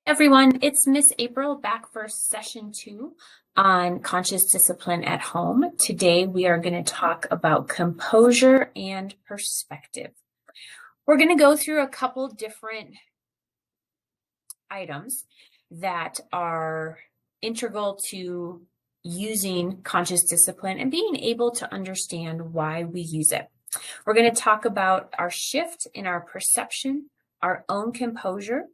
Everyone, it's Miss April back for session 2 on conscious discipline at home. Today we are going to talk about composure and perspective. We're going to go through a couple different items that are integral to using conscious discipline and being able to understand why we use it. We're going to talk about our shift in our perception, our own composure,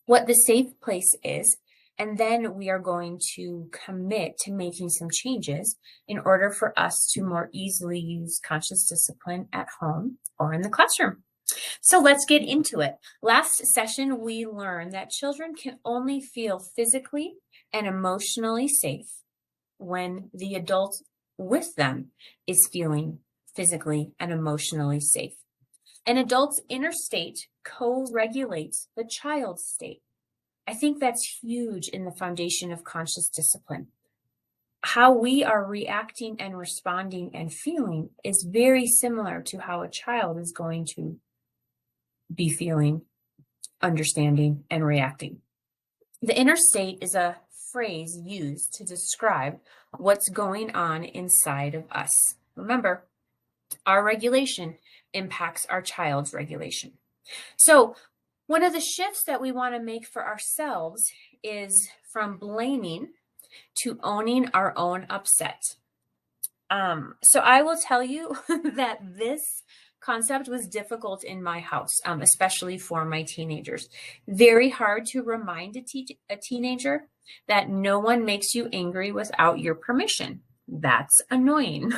what the safe place is, and then we are going to commit to making some changes in order for us to more easily use conscious discipline at home or in the classroom. So let's get into it. Last session, we learned that children can only feel physically and emotionally safe when the adult with them is feeling physically and emotionally safe. An adult's inner state co-regulates the child's state. I think that's huge in the foundation of conscious discipline. How we are reacting and responding and feeling is very similar to how a child is going to be feeling, understanding, and reacting. The inner state is a phrase used to describe what's going on inside of us. Remember, our regulation impacts our child's regulation. So one of the shifts that we want to make for ourselves is from blaming to owning our own upset. So I will tell you that this concept was difficult in my house, especially for my teenagers. Very hard to remind a teenager that no one makes you angry without your permission. That's annoying.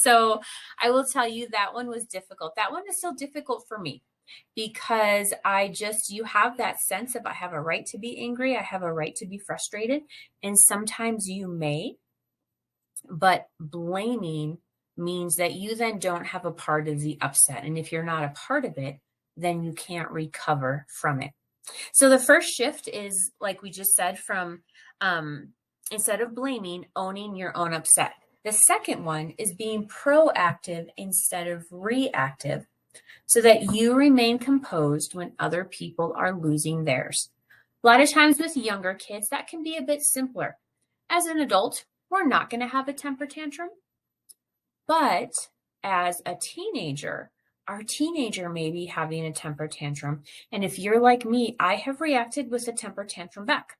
So I will tell you that one was difficult. That one is still difficult for me because you have that sense of I have a right to be angry. I have a right to be frustrated. And sometimes you may, but blaming means that you then don't have a part of the upset. And if you're not a part of it, then you can't recover from it. So the first shift is, like we just said, from instead of blaming, owning your own upset. The second one is being proactive instead of reactive so that you remain composed when other people are losing theirs. A lot of times with younger kids, that can be a bit simpler. As an adult, we're not going to have a temper tantrum. But as a teenager, our teenager may be having a temper tantrum. And if you're like me, I have reacted with a temper tantrum back.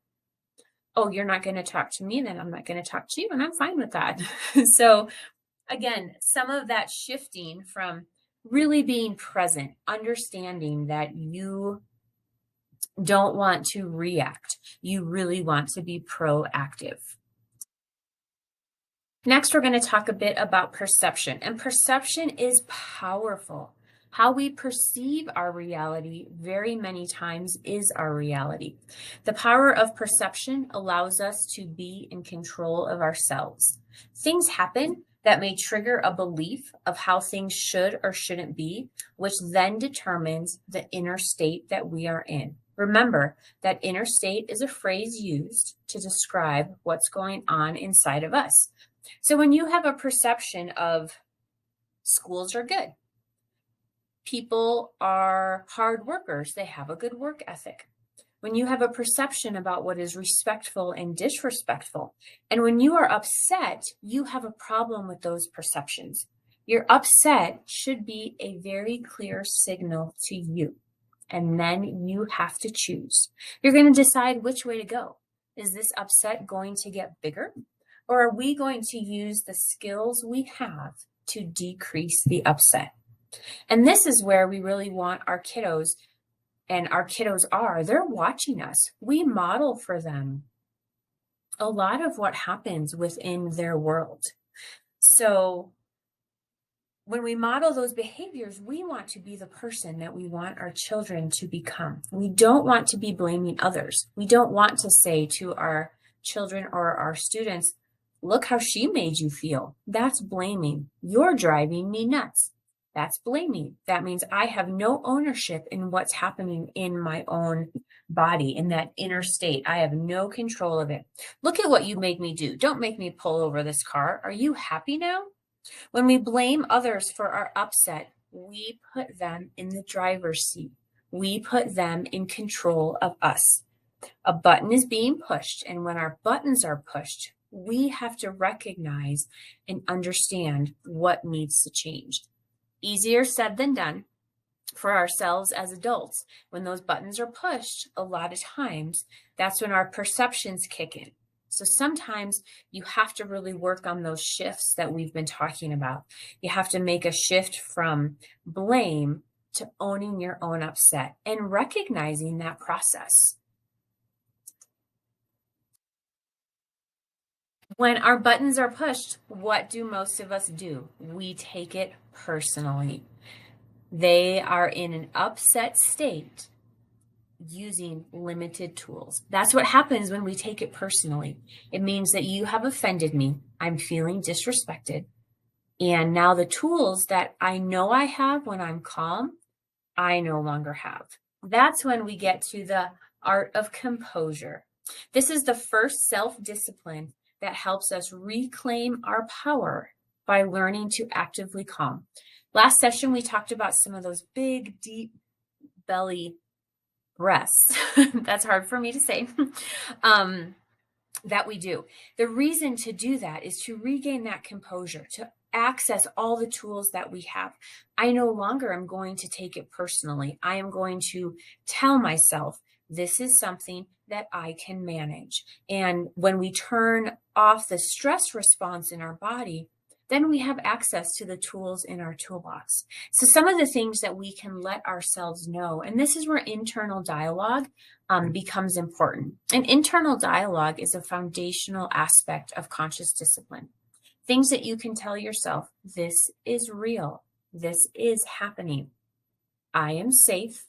Oh, you're not going to talk to me, then I'm not going to talk to you, and I'm fine with that. So again, some of that shifting from really being present, understanding that you don't want to react. You really want to be proactive. Next, we're going to talk a bit about perception. And perception is powerful. How we perceive our reality very many times is our reality. The power of perception allows us to be in control of ourselves. Things happen that may trigger a belief of how things should or shouldn't be, which then determines the inner state that we are in. Remember that inner state is a phrase used to describe what's going on inside of us. So when you have a perception of schools are good, people are hard workers, they have a good work ethic. When you have a perception about what is respectful and disrespectful, and when you are upset, you have a problem with those perceptions. Your upset should be a very clear signal to you, and then you have to choose. You're going to decide which way to go. Is this upset going to get bigger? Or are we going to use the skills we have to decrease the upset? And this is where we really want our kiddos, and our kiddos they're watching us. We model for them a lot of what happens within their world. So when we model those behaviors, we want to be the person that we want our children to become. We don't want to be blaming others. We don't want to say to our children or our students, look how she made you feel. That's blaming. You're driving me nuts. That's blaming. That means I have no ownership in what's happening in my own body, in that inner state. I have no control of it. Look at what you made me do. Don't make me pull over this car. Are you happy now? When we blame others for our upset, we put them in the driver's seat. We put them in control of us. A button is being pushed, and when our buttons are pushed, we have to recognize and understand what needs to change. Easier said than done for ourselves as adults. When those buttons are pushed, a lot of times, that's when our perceptions kick in. So sometimes you have to really work on those shifts that we've been talking about. You have to make a shift from blame to owning your own upset and recognizing that process. When our buttons are pushed, what do most of us do? We take it personally. They are in an upset state using limited tools. That's what happens when we take it personally. It means that you have offended me. I'm feeling disrespected. And now the tools that I know I have when I'm calm, I no longer have. That's when we get to the art of composure. This is the first self-discipline that helps us reclaim our power by learning to actively calm. Last session, we talked about some of those big, deep belly breaths. That's hard for me to say. That we do. The reason to do that is to regain that composure, to access all the tools that we have. I no longer am going to take it personally. I am going to tell myself, this is something that I can manage. And when we turn off the stress response in our body, then we have access to the tools in our toolbox. So some of the things that we can let ourselves know, and this is where internal dialogue becomes important. And internal dialogue is a foundational aspect of conscious discipline. Things that you can tell yourself, this is real. This is happening. I am safe.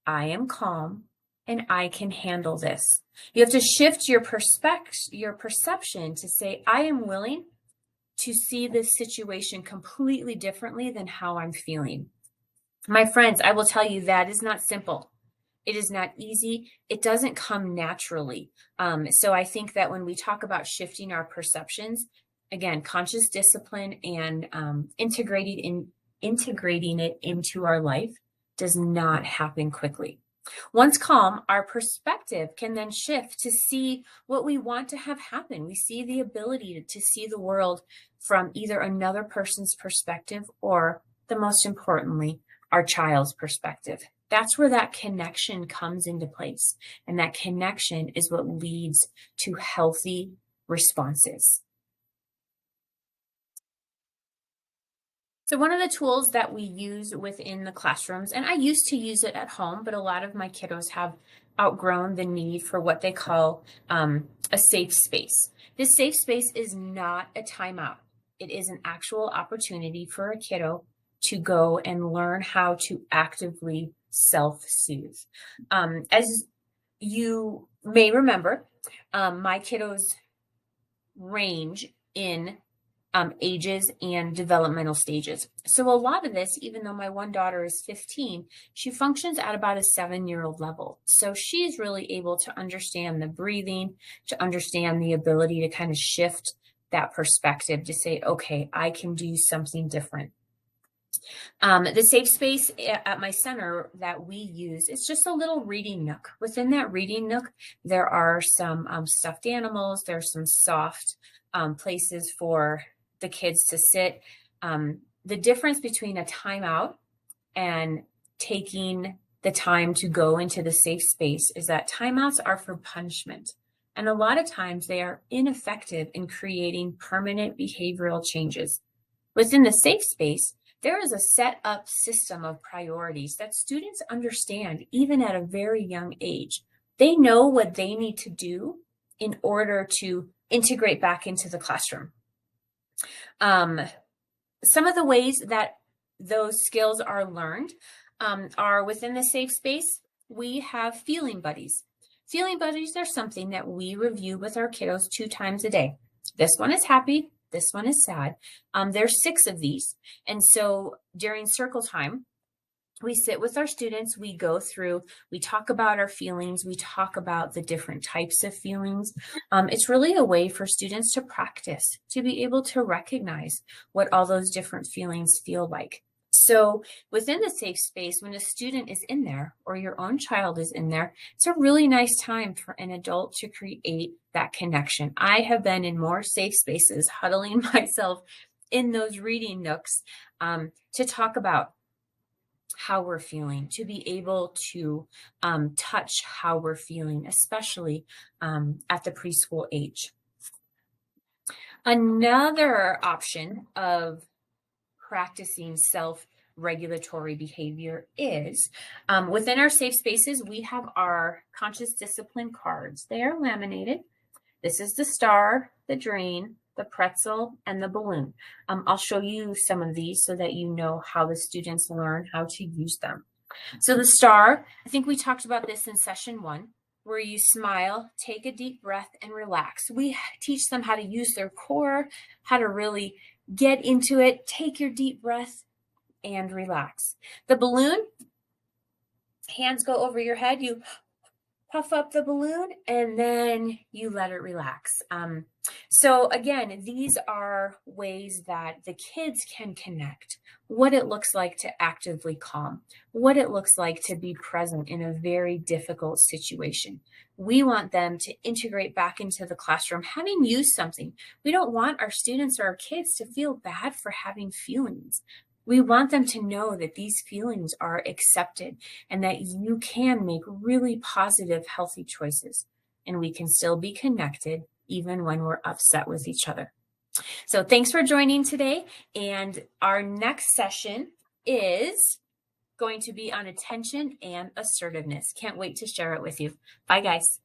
I am calm. And I can handle this. You have to shift your perception to say, I am willing to see this situation completely differently than how I'm feeling. My friends, I will tell you that is not simple. It is not easy. It doesn't come naturally. So I think that when we talk about shifting our perceptions, again, conscious discipline and integrating it into our life does not happen quickly. Once calm, our perspective can then shift to see what we want to have happen. We see the ability to see the world from either another person's perspective or, the most importantly, our child's perspective. That's where that connection comes into place. And that connection is what leads to healthy responses. So one of the tools that we use within the classrooms, and I used to use it at home, but a lot of my kiddos have outgrown the need for what they call a safe space. This safe space is not a timeout. It is an actual opportunity for a kiddo to go and learn how to actively self-soothe. As you may remember, my kiddos range in ages and developmental stages. So a lot of this, even though my one daughter is 15, she functions at about a 7-year-old level. So she's really able to understand the breathing, to understand the ability to kind of shift that perspective to say, okay, I can do something different. The safe space at my center that we use is just a little reading nook. Within that reading nook, there are some stuffed animals. There's some soft places for the kids to sit. The difference between a timeout and taking the time to go into the safe space is that timeouts are for punishment. And a lot of times they are ineffective in creating permanent behavioral changes. Within the safe space, there is a set up system of priorities that students understand even at a very young age. They know what they need to do in order to integrate back into the classroom. Some of the ways that those skills are learned are within the safe space. We have feeling buddies. Feeling buddies are something that we review with our kiddos 2 times a day. This one is happy. This one is sad. There's 6 of these. And so during circle time, we sit with our students, we go through, we talk about our feelings, we talk about the different types of feelings. It's really a way for students to practice, to be able to recognize what all those different feelings feel like. So within the safe space, when a student is in there or your own child is in there, it's a really nice time for an adult to create that connection. I have been in more safe spaces, huddling myself in those reading nooks to talk about how we're feeling, to be able to touch how we're feeling, especially at the preschool age. Another option of practicing self-regulatory behavior is within our safe spaces, we have our conscious discipline cards. They are laminated. This is the star, the drain, the pretzel, and the balloon. I'll show you some of these so that you know how the students learn how to use them. So the star, I think we talked about this in session 1, where you smile, take a deep breath, and relax. We teach them how to use their core, how to really get into it, take your deep breath, and relax. The balloon, hands go over your head, you puff up the balloon, and then you let it relax. So again, these are ways that the kids can connect what it looks like to actively calm, what it looks like to be present in a very difficult situation. We want them to integrate back into the classroom, having used something. We don't want our students or our kids to feel bad for having feelings. We want them to know that these feelings are accepted and that you can make really positive, healthy choices. And we can still be connected even when we're upset with each other. So thanks for joining today. And our next session is going to be on attention and assertiveness. Can't wait to share it with you. Bye, guys.